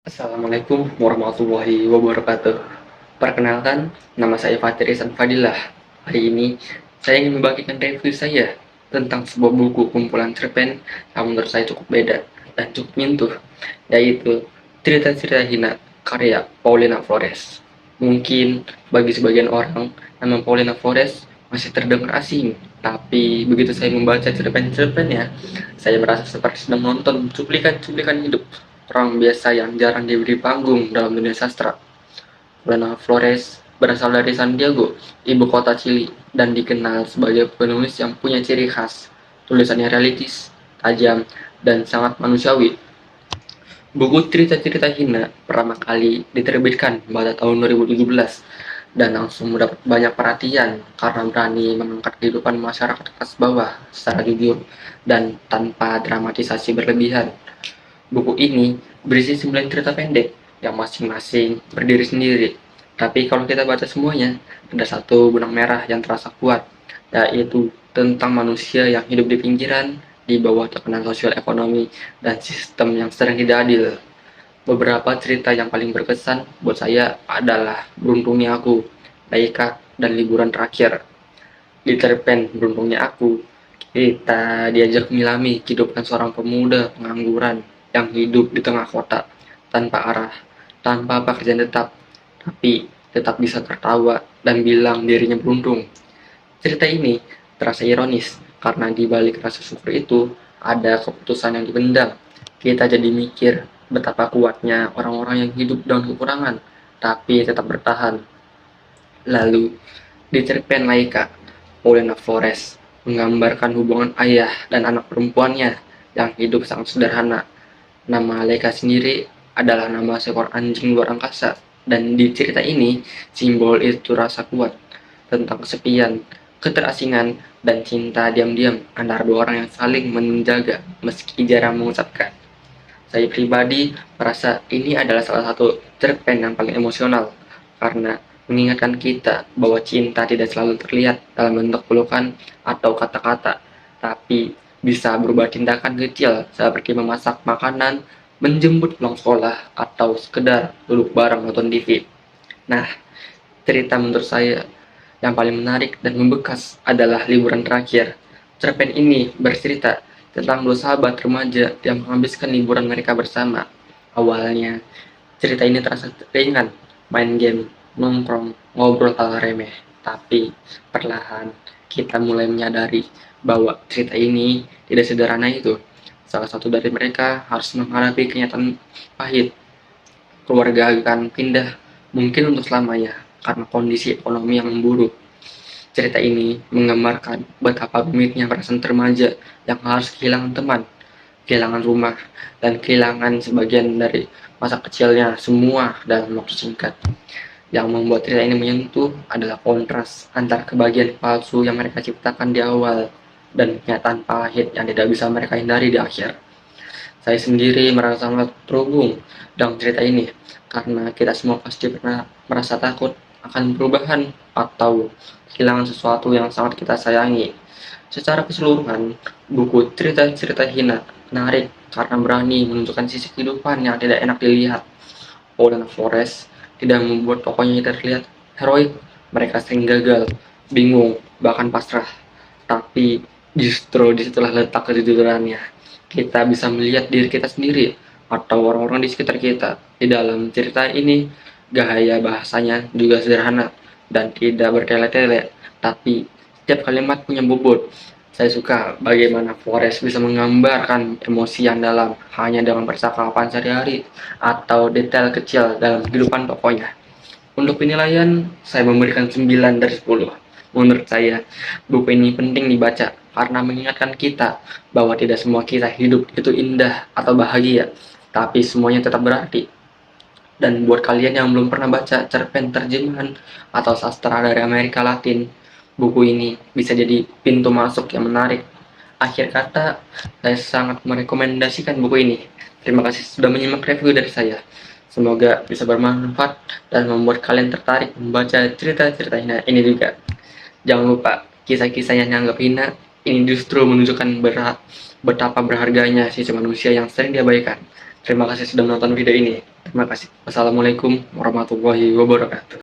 Assalamualaikum warahmatullahi wabarakatuh. Perkenalkan, nama saya Fatir Ihsan Fadilah. Hari ini, saya ingin membagikan review saya tentang sebuah buku kumpulan cerpen yang menurut saya cukup beda dan cukup menyentuh, yaitu Cerita-Cerita Hina karya Paulina Flores. Mungkin bagi sebagian orang, nama Paulina Flores masih terdengar asing, tapi begitu saya membaca cerpen-cerpennya, saya merasa seperti sedang menonton cuplikan-cuplikan hidup orang biasa yang jarang diberi panggung dalam dunia sastra. Lena Flores berasal dari San Diego, ibu kota Chili, dan dikenal sebagai penulis yang punya ciri khas. Tulisannya realistis, tajam, dan sangat manusiawi. Buku Cerita-Cerita Hina pertama kali diterbitkan pada tahun 2017 dan langsung mendapat banyak perhatian karena berani mengangkat kehidupan masyarakat kelas bawah secara jujur dan tanpa dramatisasi berlebihan. Buku ini berisi 9 cerita pendek yang masing-masing berdiri sendiri. Tapi kalau kita baca semuanya, ada satu benang merah yang terasa kuat, yaitu tentang manusia yang hidup di pinggiran, di bawah tekanan sosial ekonomi, dan sistem yang sering tidak adil. Beberapa cerita yang paling berkesan buat saya adalah Beruntungnya Aku, Laika, dan Liburan Terakhir. Di cerpen Beruntungnya Aku, kita diajak menyelami kehidupan seorang pemuda pengangguran yang hidup di tengah kota, tanpa arah, tanpa pekerjaan tetap, tapi tetap bisa tertawa dan bilang dirinya beruntung. Cerita ini terasa ironis, karena di balik rasa syukur itu ada keputusan yang dipendam. Kita jadi mikir betapa kuatnya orang-orang yang hidup dengan kekurangan, tapi tetap bertahan. Lalu, di cerpen Laika, Paulina Flores menggambarkan hubungan ayah dan anak perempuannya yang hidup sangat sederhana. Nama Laika sendiri adalah nama seekor anjing luar angkasa, dan di cerita ini simbol itu rasa kuat tentang kesepian, keterasingan, dan cinta diam-diam antara dua orang yang saling menjaga meski jarang mengucapkan. Saya pribadi merasa ini adalah salah satu cerpen yang paling emosional karena mengingatkan kita bahwa cinta tidak selalu terlihat dalam bentuk pelukan atau kata-kata, tapi bisa berubah tindakan kecil seperti memasak makanan, menjemput pulang sekolah, atau sekedar duduk bareng nonton TV. Nah, cerita menurut saya yang paling menarik dan membekas adalah Liburan Terakhir. Cerpen ini bercerita tentang dua sahabat remaja yang menghabiskan liburan mereka bersama. Awalnya, cerita ini terasa ringan, main game, nongkrong, ngobrol hal remeh. Tapi perlahan kita mulai menyadari bahwa cerita ini tidak sederhana itu. Salah satu dari mereka harus menghadapi kenyataan pahit. Keluarga akan pindah, mungkin untuk selamanya, karena kondisi ekonomi yang memburuk. Cerita ini menggambarkan betapa rumitnya perasaan remaja yang harus kehilangan teman, kehilangan rumah, dan kehilangan sebagian dari masa kecilnya semua dalam waktu singkat. Yang membuat cerita ini menyentuh adalah kontras antara kebahagiaan palsu yang mereka ciptakan di awal dan kenyataan pahit yang tidak bisa mereka hindari di akhir. Saya sendiri merasa sangat terhubung dengan cerita ini karena kita semua pasti pernah merasa takut akan perubahan atau kehilangan sesuatu yang sangat kita sayangi. Secara keseluruhan, buku Cerita-Cerita Hina menarik karena berani menunjukkan sisi kehidupan yang tidak enak dilihat. Paulina Flores tidak membuat tokohnya terlihat heroik. Mereka sering gagal, bingung, bahkan pasrah. Tapi justru disitulah letak kejujurannya. Kita bisa melihat diri kita sendiri atau orang-orang di sekitar kita. Di dalam cerita ini, gaya bahasanya juga sederhana dan tidak bertele-tele, tapi setiap kalimat punya bobot. Saya suka bagaimana Flores bisa menggambarkan emosi yang dalam hanya dengan percakapan sehari-hari atau detail kecil dalam kehidupan tokohnya. Untuk penilaian, saya memberikan 9 dari 10. Menurut saya, buku ini penting dibaca karena mengingatkan kita bahwa tidak semua kisah hidup itu indah atau bahagia, tapi semuanya tetap berarti. Dan buat kalian yang belum pernah baca cerpen terjemahan atau sastra dari Amerika Latin, buku ini bisa jadi pintu masuk yang menarik. Akhir kata, saya sangat merekomendasikan buku ini. Terima kasih sudah menyimak review dari saya. Semoga bisa bermanfaat dan membuat kalian tertarik membaca cerita-cerita ini juga. Jangan lupa, kisah-kisah yang dianggap hina ini justru menunjukkan betapa berharganya sisi manusia yang sering diabaikan. Terima kasih sudah menonton video ini. Terima kasih. Wassalamualaikum warahmatullahi wabarakatuh.